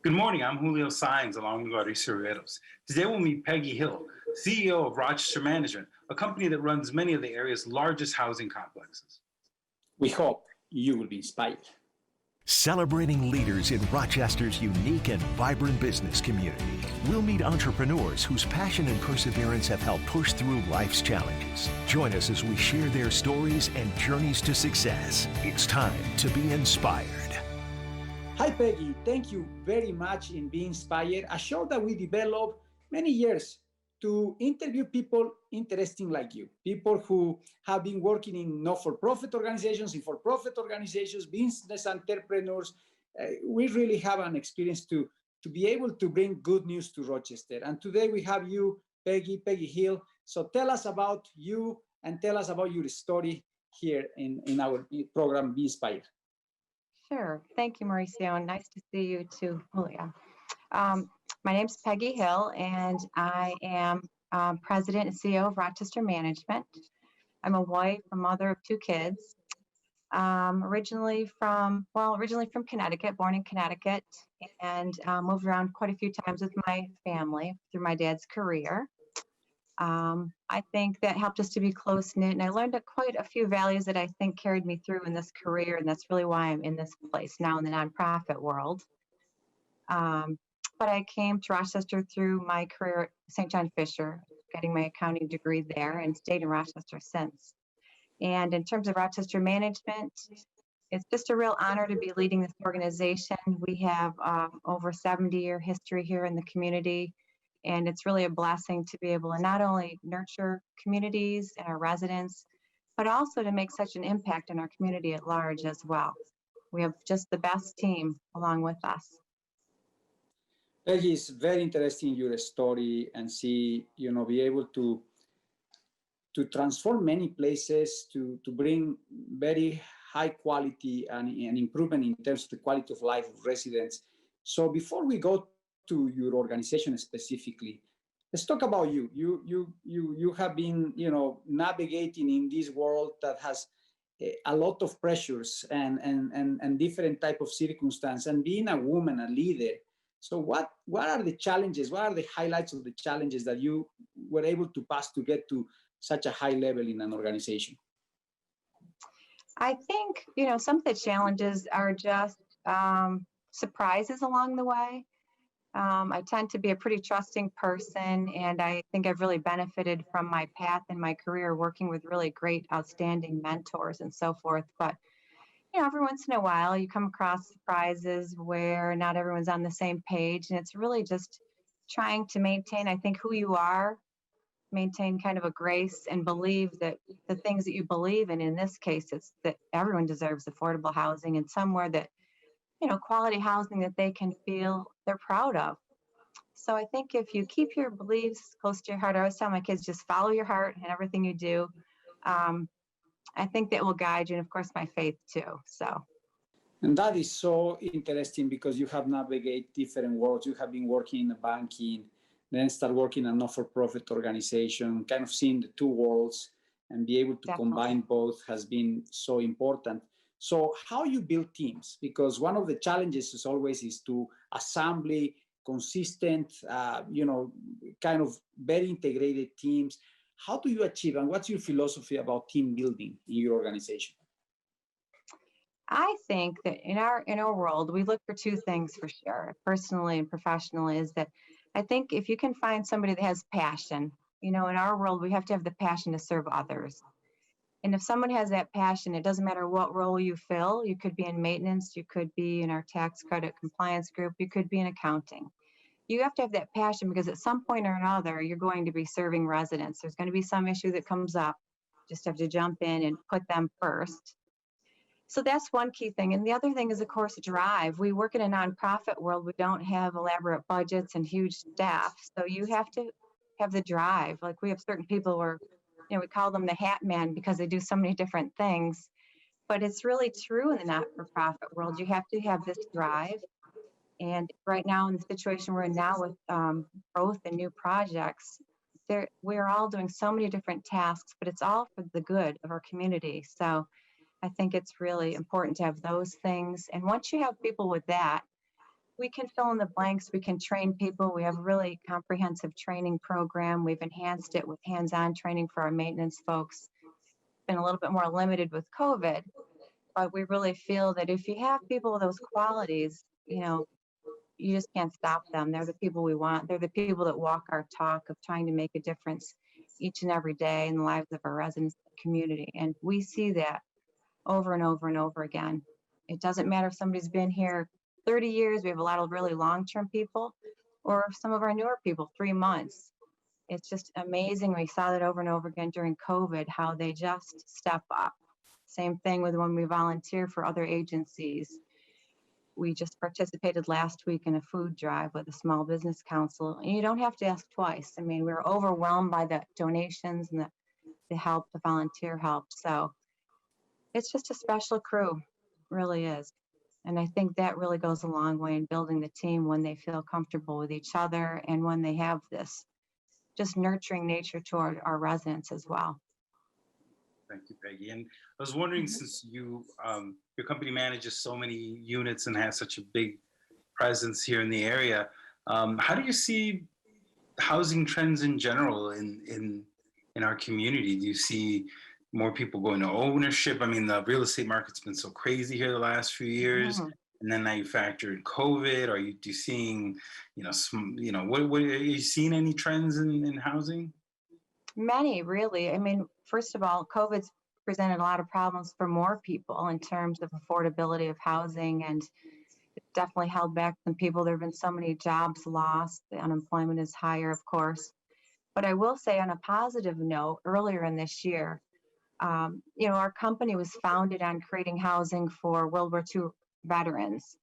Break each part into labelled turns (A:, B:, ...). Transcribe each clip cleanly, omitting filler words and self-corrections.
A: Good morning. I'm Julio Saenz along with Mauricio Riveros. Today we'll meet Peggy Hill, CEO of Rochester Management, a company that runs many of the area's largest housing complexes.
B: We hope you will be inspired.
C: Celebrating leaders in Rochester's unique and vibrant business community. We'll meet entrepreneurs whose passion and perseverance have helped push through life's challenges. Join us as we share their stories and journeys to success. It's time to be inspired.
B: Hi, Peggy. Thank you very much in Be Inspired, a show that we developed many years to interview people interesting like you, people who have been working in not-for-profit organizations, in for-profit organizations, business entrepreneurs. We really have an experience to be able to bring good news to Rochester. And today we have you, Peggy Hill. So tell us about you and tell us about your story here in our program, Be Inspired.
D: Sure. Thank you, Mauricio, and nice to see you too, Julia. My name's Peggy Hill, and I am President and CEO of Rochester Management. I'm a wife, a mother of two kids. Originally from Connecticut, born in Connecticut, and moved around quite a few times with my family through my dad's career. I think that helped us to be close-knit, and I learned quite a few values that I think carried me through in this career, and that's really why I'm in this place now in the nonprofit world. But I came to Rochester through my career at St. John Fisher, getting my accounting degree there, and stayed in Rochester since. And in terms of Rochester Management, it's just a real honor to be leading this organization. We have over 70-year history here in the community. And it's really a blessing to be able to not only nurture communities and our residents, but also to make such an impact in our community at large as well. We have just the best team along with us.
B: Peggy, it's very interesting your story and see, be able to transform many places, to bring very high quality and improvement in terms of the quality of life of residents. So before we go to your organization specifically, let's talk about you. You have been, navigating in this world that has a lot of pressures and different type of circumstances, and being a woman, a leader. So what are the challenges? What are the highlights of the challenges that you were able to pass to get to such a high level in an organization?
D: I think, some of the challenges are just surprises along the way. I tend to be a pretty trusting person, and I think I've really benefited from my path in my career working with really great, outstanding mentors and so forth. But, every once in a while you come across surprises where not everyone's on the same page, and it's really just trying to maintain, I think, who you are, maintain kind of a grace and believe that the things that you believe in this case, it's that everyone deserves affordable housing and somewhere that quality housing that they can feel they're proud of. So I think if you keep your beliefs close to your heart, I always tell my kids, just follow your heart in everything you do. I think that will guide you, and of course my faith too.
B: And that is so interesting because you have navigated different worlds. You have been working in the banking, then start working in a not-for-profit organization, kind of seeing the two worlds and be able to
D: Definitely.
B: Combine both has been so important. So how you build teams? Because one of the challenges is to assemble consistent, kind of very integrated teams. How do you achieve, and what's your philosophy about team building in your organization?
D: I think that in our world, we look for two things for sure, personally and professionally, is that I think if you can find somebody that has passion, in our world, we have to have the passion to serve others. And if someone has that passion, it doesn't matter what role you fill. You could be in maintenance, you could be in our tax credit compliance group, you could be in accounting. You have to have that passion because at some point or another, you're going to be serving residents. There's going to be some issue that comes up. You just have to jump in and put them first. So that's one key thing. And the other thing is, of course, drive. We work in a nonprofit world. We don't have elaborate budgets and huge staff. So you have to have the drive. Like we have certain people where we call them the hat man because they do so many different things, but it's really true in the not-for-profit world. You have to have this drive. And right now in the situation we're in now with growth and new projects, we're all doing so many different tasks, but it's all for the good of our community. So I think it's really important to have those things. And once you have people with that, we can fill in the blanks. We can train people. We have a really comprehensive training program. We've enhanced it with hands-on training for our maintenance folks. Been a little bit more limited with COVID, but we really feel that if you have people with those qualities, you just can't stop them. They're the people we want. They're the people that walk our talk of trying to make a difference each and every day in the lives of our residents and community. And we see that over and over and over again. It doesn't matter if somebody's been here 30 years. We have a lot of really long-term people, or some of our newer people, 3 months. It's just amazing. We saw that over and over again during COVID, how they just step up. Same thing with when we volunteer for other agencies. We just participated last week in a food drive with a small business council, and you don't have to ask twice. I mean, we were overwhelmed by the donations and the help, the volunteer help. So it's just a special crew, really is. And I think that really goes a long way in building the team when they feel comfortable with each other and when they have this just nurturing nature toward our residents as well.
A: Thank you, Peggy. And I was wondering, since your company manages so many units and has such a big presence here in the area, how do you see housing trends in general in our community? Do you see more people going to ownership? I mean, the real estate market's been so crazy here the last few years, and then now you factor in COVID. Are you seeing, what are you seeing any trends in housing?
D: Many, really. I mean, first of all, COVID's presented a lot of problems for more people in terms of affordability of housing, and it definitely held back some people. There have been so many jobs lost. The unemployment is higher, of course. But I will say, on a positive note, earlier in this year, our company was founded on creating housing for World War II veterans.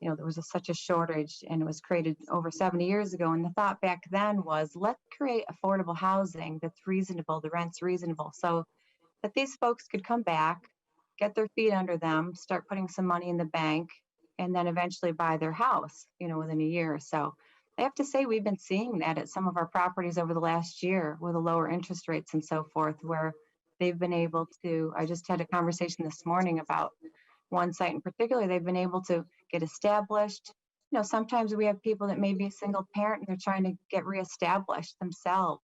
D: There was such a shortage, and it was created over 70 years ago. And the thought back then was, let's create affordable housing that's reasonable, the rent's reasonable, so that these folks could come back, get their feet under them, start putting some money in the bank, and then eventually buy their house, within a year or so. I have to say, we've been seeing that at some of our properties over the last year with the lower interest rates and so forth, where they've been able to, I just had a conversation this morning about one site in particular. They've been able to get established. Sometimes we have people that may be a single parent and they're trying to get reestablished themselves.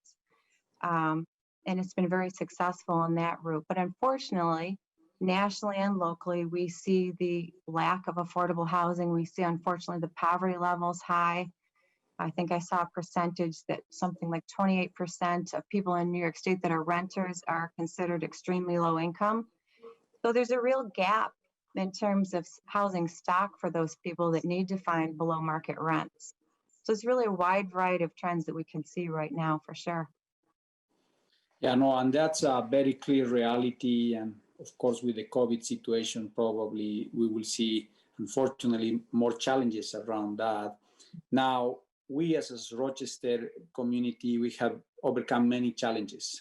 D: And it's been very successful in that route. But unfortunately, nationally and locally, we see the lack of affordable housing. We see, unfortunately, the poverty levels high. I think I saw a percentage that something like 28% of people in New York State that are renters are considered extremely low income. So there's a real gap in terms of housing stock for those people that need to find below market rents. So it's really a wide variety of trends that we can see right now, for sure.
B: Yeah, no, and that's a very clear reality. And of course, with the COVID situation, probably we will see, unfortunately, more challenges around that. Now, we as a Rochester community, we have overcome many challenges,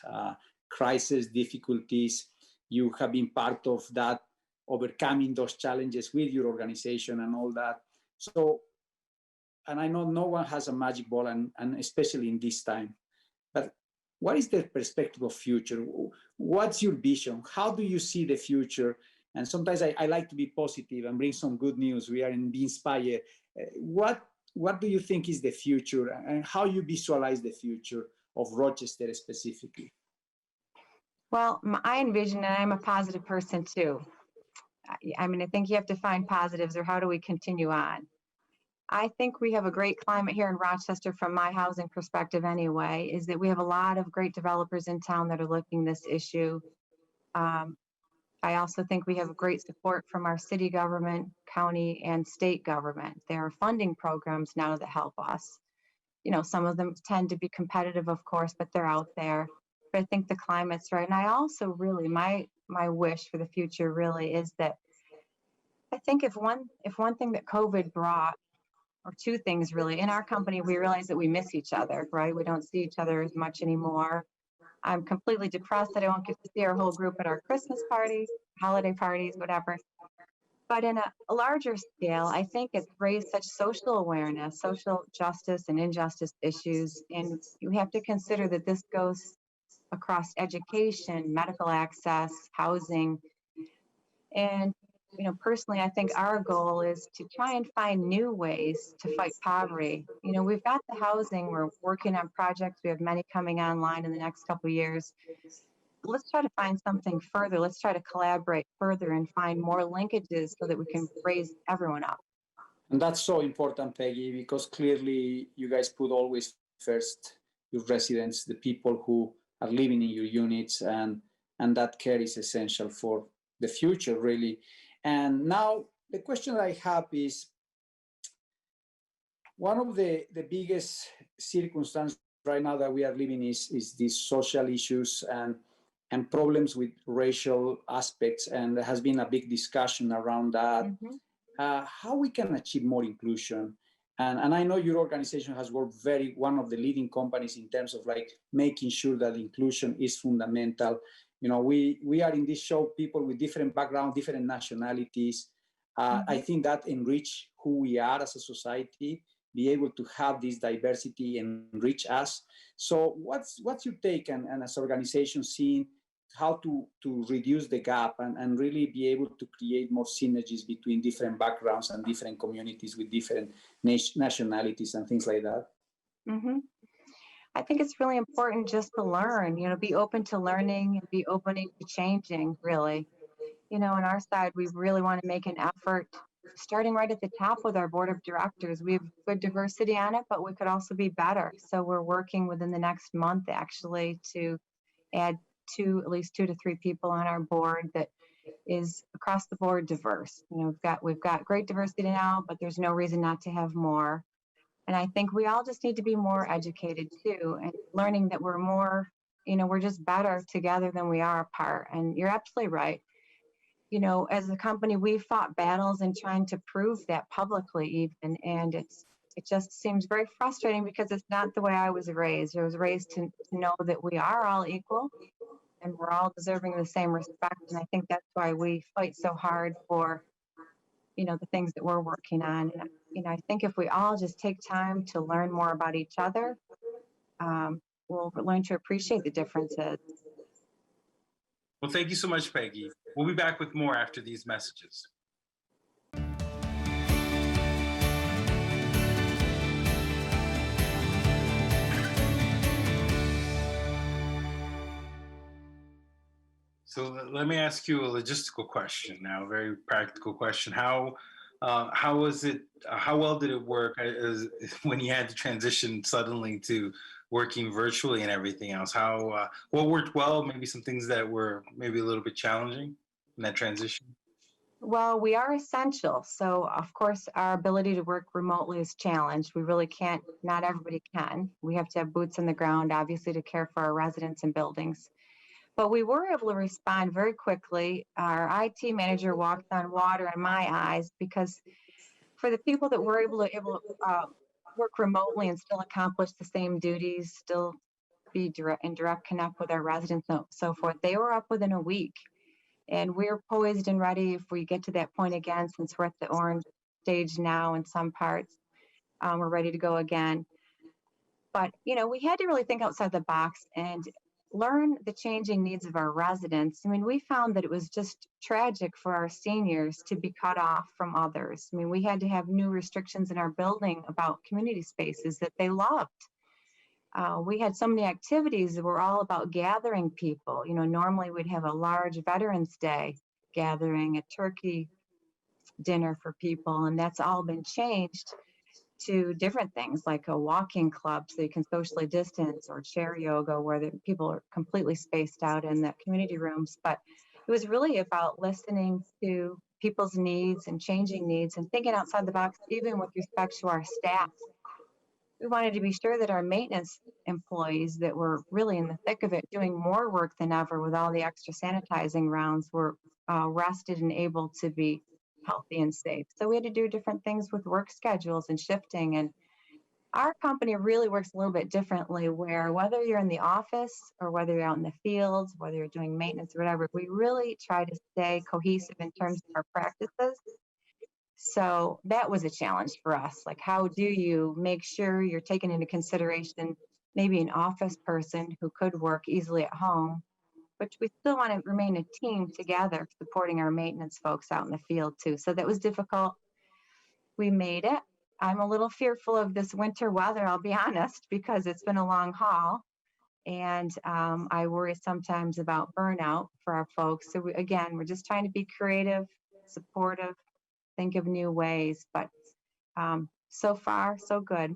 B: crisis, difficulties. You have been part of that, overcoming those challenges with your organization and all that. So, and I know no one has a magic ball, and especially in this time, but what is the perspective of future? What's your vision? How do you see the future? And sometimes I like to be positive and bring some good news. We are in Be Inspired. What do you think is the future, and how you visualize the future of Rochester specifically?
D: Well, I envision, and I'm a positive person too. I mean, I think you have to find positives, or how do we continue on? I think we have a great climate here in Rochester, from my housing perspective anyway, is that we have a lot of great developers in town that are looking this issue. I also think we have great support from our city government, county, and state government. There are funding programs now that help us. Some of them tend to be competitive, of course, but they're out there. But I think the climate's right. And I also really, my wish for the future really is that I think if one thing that COVID brought, or two things really, in our company, we realize that we miss each other, right? We don't see each other as much anymore. I'm completely depressed that I won't get to see our whole group at our Christmas parties, holiday parties, whatever. But in a larger scale, I think it's raised such social awareness, social justice and injustice issues. And you have to consider that this goes across education, medical access, housing. And personally, I think our goal is to try and find new ways to fight poverty. We've got the housing, we're working on projects, we have many coming online in the next couple of years. Let's try to find something further. Let's try to collaborate further and find more linkages so that we can raise everyone up.
B: And that's so important, Peggy, because clearly you guys put always first your residents, the people who are living in your units, and that care is essential for the future, really. And now the question that I have is, one of the biggest circumstances right now that we are living is these social issues and problems with racial aspects, and there has been a big discussion around that.
D: Mm-hmm.
B: How we can achieve more inclusion. And I know your organization has worked one of the leading companies in terms of like making sure that inclusion is fundamental. We are in this show, people with different backgrounds, different nationalities. I think that enrich who we are as a society, be able to have this diversity enrich us. So what's your take and as organization seeing how to reduce the gap and really be able to create more synergies between different backgrounds and different communities with different nationalities and things like that?
D: Mm-hmm. I think it's really important just to learn, be open to learning and be open to changing, really. On our side, we really want to make an effort starting right at the top with our board of directors. We have good diversity on it, but we could also be better. So we're working within the next month actually to add at least 2 to 3 people on our board that is across the board diverse. We've got great diversity now, but there's no reason not to have more. And I think we all just need to be more educated too, and learning that we're more, we're just better together than we are apart. And you're absolutely right. As a company, we've fought battles in trying to prove that publicly even, and it just seems very frustrating because it's not the way I was raised. I was raised to know that we are all equal and we're all deserving of the same respect. And I think that's why we fight so hard for, the things that we're working on. And, I think if we all just take time to learn more about each other, we'll learn to appreciate the differences.
A: Well, thank you so much, Peggy. We'll be back with more after these messages. So let me ask you a logistical question now, a very practical question. How was it? How well did it work when you had to transition suddenly to working virtually and everything else? What worked well? Maybe some things that were maybe a little bit challenging in that transition.
D: Well, we are essential. So, of course, our ability to work remotely is challenged. We really can't, not everybody can. We have to have boots on the ground, obviously, to care for our residents and buildings. But we were able to respond very quickly. Our IT manager walked on water in my eyes because for the people that were able to work remotely and still accomplish the same duties, still be in direct connect with our residents and so forth, they were up within a week. And we're poised and ready if we get to that point again, since we're at the orange stage now in some parts, we're ready to go again. But, we had to really think outside the box and learn the changing needs of our residents. I mean, we found that it was just tragic for our seniors to be cut off from others. I mean, we had to have new restrictions in our building about community spaces that they loved. We had so many activities that were all about gathering people. Normally we'd have a large Veterans Day gathering, a turkey dinner for people, and that's all been changed to different things like a walking club so you can socially distance, or chair yoga where the people are completely spaced out in the community rooms. But it was really about listening to people's needs and changing needs and thinking outside the box, even with respect to our staff. We wanted to be sure that our maintenance employees that were really in the thick of it, doing more work than ever with all the extra sanitizing rounds, were rested and able to be healthy and safe. So we had to do different things with work schedules and shifting. And our company really works a little bit differently, where whether you're in the office or whether you're out in the fields, whether you're doing maintenance or whatever, we really try to stay cohesive in terms of our practices. So that was a challenge for us. Like, how do you make sure you're taking into consideration maybe an office person who could work easily at home, but we still want to remain a team together, supporting our maintenance folks out in the field too. So that was difficult. We made it. I'm a little fearful of this winter weather, I'll be honest, because it's been a long haul. And I worry sometimes about burnout for our folks. So again, we're just trying to be creative, supportive, think of new ways. But so far, so good.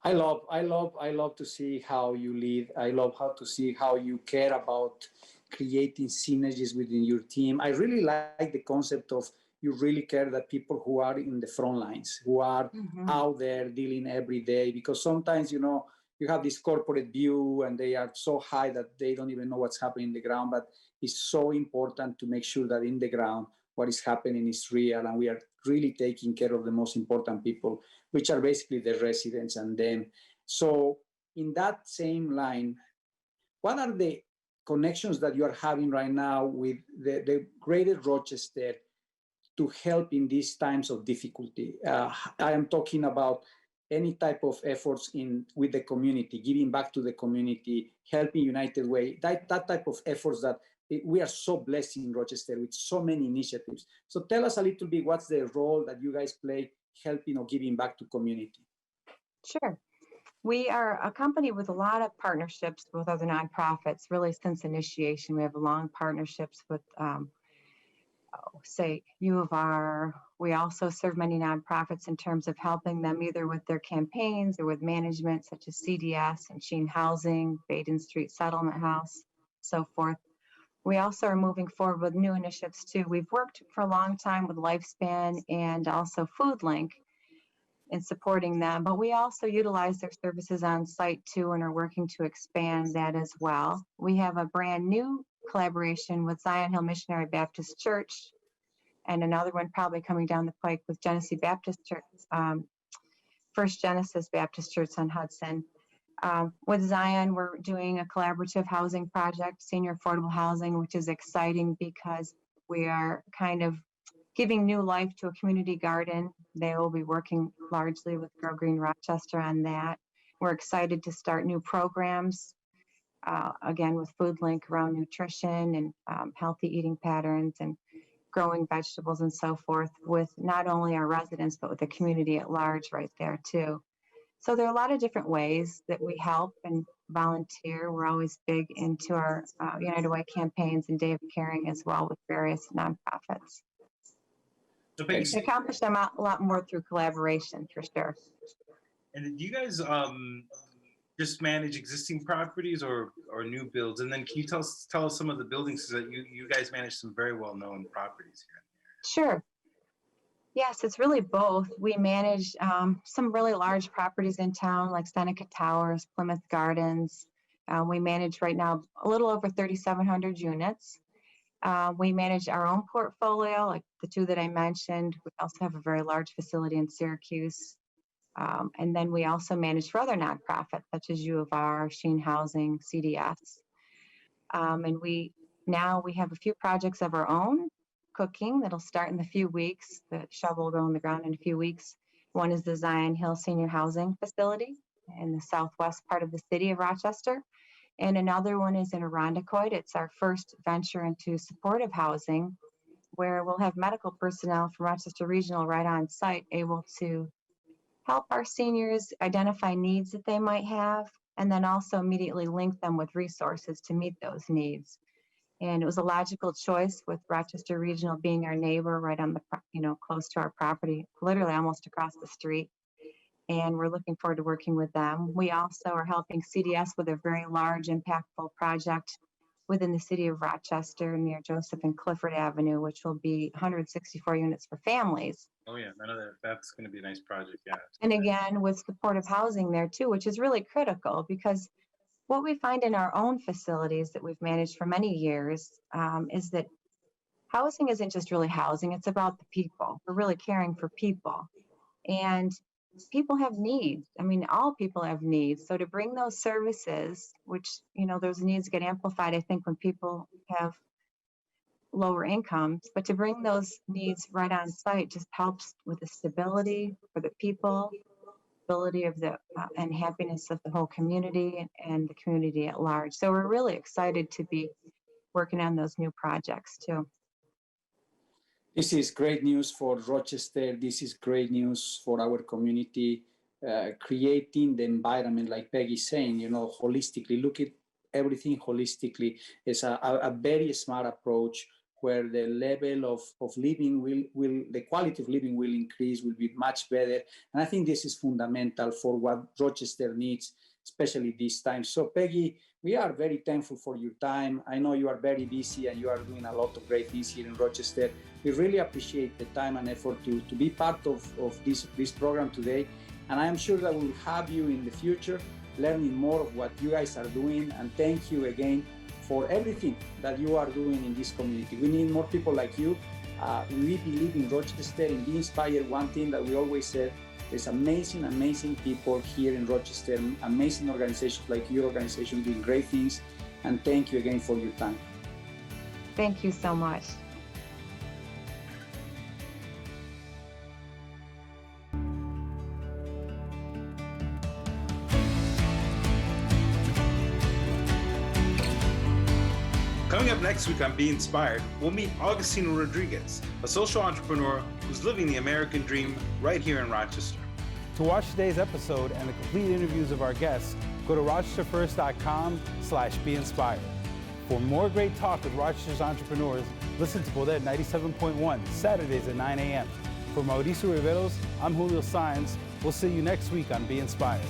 B: I love to see how you lead. I love how to see how you care about creating synergies within your team. I really like the concept of you really care that people who are in the front lines, who are out there dealing every day, because sometimes, you have this corporate view and they are so high that they don't even know what's happening in the ground. But it's so important to make sure that in the ground, what is happening is real, and we are really taking care of the most important people, which are basically the residents and them. So in that same line, what are the connections that you are having right now with the greater Rochester to help in these times of difficulty? I am talking about any type of efforts with the community, giving back to the community, helping United Way, that type of efforts that we are so blessed in Rochester with so many initiatives. So tell us a little bit, what's the role that you guys play helping or giving back to community?
D: Sure. We are a company with a lot of partnerships with other nonprofits, really since initiation. We have long partnerships with, say, U of R. We also serve many nonprofits in terms of helping them either with their campaigns or with management, such as CDS and Sheen Housing, Baden Street Settlement House, so forth. We also are moving forward with new initiatives too. We've worked for a long time with Lifespan and also FoodLink in supporting them, but we also utilize their services on site too and are working to expand that as well. We have a brand new collaboration with Zion Hill Missionary Baptist Church, and another one probably coming down the pike with Genesee Baptist Church, First Genesis Baptist Church on Hudson. With Zion, we're doing a collaborative housing project, senior affordable housing, which is exciting because we are kind of giving new life to a community garden. They will be working largely with Grow Green Rochester on that. We're excited to start new programs, again, with FoodLink around nutrition and healthy eating patterns and growing vegetables and so forth, with not only our residents, but with the community at large right there too. So there are a lot of different ways that we help and volunteer. We're always big into our United Way campaigns and Day of Caring as well with various nonprofits.
A: So
D: We can accomplish them a lot more through collaboration, for sure.
A: And do you guys just manage existing properties or new builds? And then can you tell us some of the buildings that you guys manage some very well-known properties here?
D: Sure. Yes, it's really both. We manage some really large properties in town like Seneca Towers, Plymouth Gardens. We manage right now a little over 3,700 units. We manage our own portfolio, like the two that I mentioned. We also have a very large facility in Syracuse. And then we also manage for other nonprofits such as U of R, Sheen Housing, CDS. And we have a few projects of our own cooking that'll start in a few weeks. The shovel will go in the ground in a few weeks. One is the Zion Hill Senior Housing Facility in the southwest part of the city of Rochester. And another one is in Irondequoit. It's our first venture into supportive housing, where we'll have medical personnel from Rochester Regional right on site able to help our seniors identify needs that they might have, and then also immediately link them with resources to meet those needs. And it was a logical choice with Rochester Regional being our neighbor right on the, close to our property, literally almost across the street. And we're looking forward to working with them. We also are helping CDS with a very large, impactful project within the city of Rochester near Joseph and Clifford Avenue, which will be 164 units for families.
A: Oh yeah, I know that's going to be a nice project, yeah.
D: And again, with supportive housing there too, which is really critical because what we find in our own facilities that we've managed for many years is that housing isn't just really housing, it's about the people. We're really caring for people. And people have needs. I mean, all people have needs. So to bring those services, which, those needs get amplified, I think, when people have lower incomes, but to bring those needs right on site just helps with the stability for the people ability of the and happiness of the whole community and the community at large. So we're really excited to be working on those new projects too.
B: This is great news for Rochester. This is great news for our community. Creating the environment, like Peggy's saying, holistically, look at everything holistically is a very smart approach where the level of living will the quality of living will increase, will be much better. And I think this is fundamental for what Rochester needs, especially this time. So Peggy, we are very thankful for your time. I know you are very busy and you are doing a lot of great things here in Rochester. We really appreciate the time and effort to be part of this program today. And I am sure that we'll have you in the future learning more of what you guys are doing. And thank you again for everything that you are doing in this community. We need more people like you. We believe in Rochester and be inspired. One thing that we always said, there's amazing, amazing people here in Rochester, amazing organizations like your organization doing great things. And thank you again for your time.
D: Thank you so much.
A: Coming up next week on Be Inspired, we'll meet Augustino Rodriguez, a social entrepreneur who's living the American dream right here in Rochester.
E: To watch today's episode and the complete interviews of our guests, go to rochesterfirst.com/beinspired. For more great talk with Rochester's entrepreneurs, listen to Poder 97.1 Saturdays at 9 a.m. For Mauricio Riveros, I'm Julio Saenz. We'll see you next week on Be Inspired.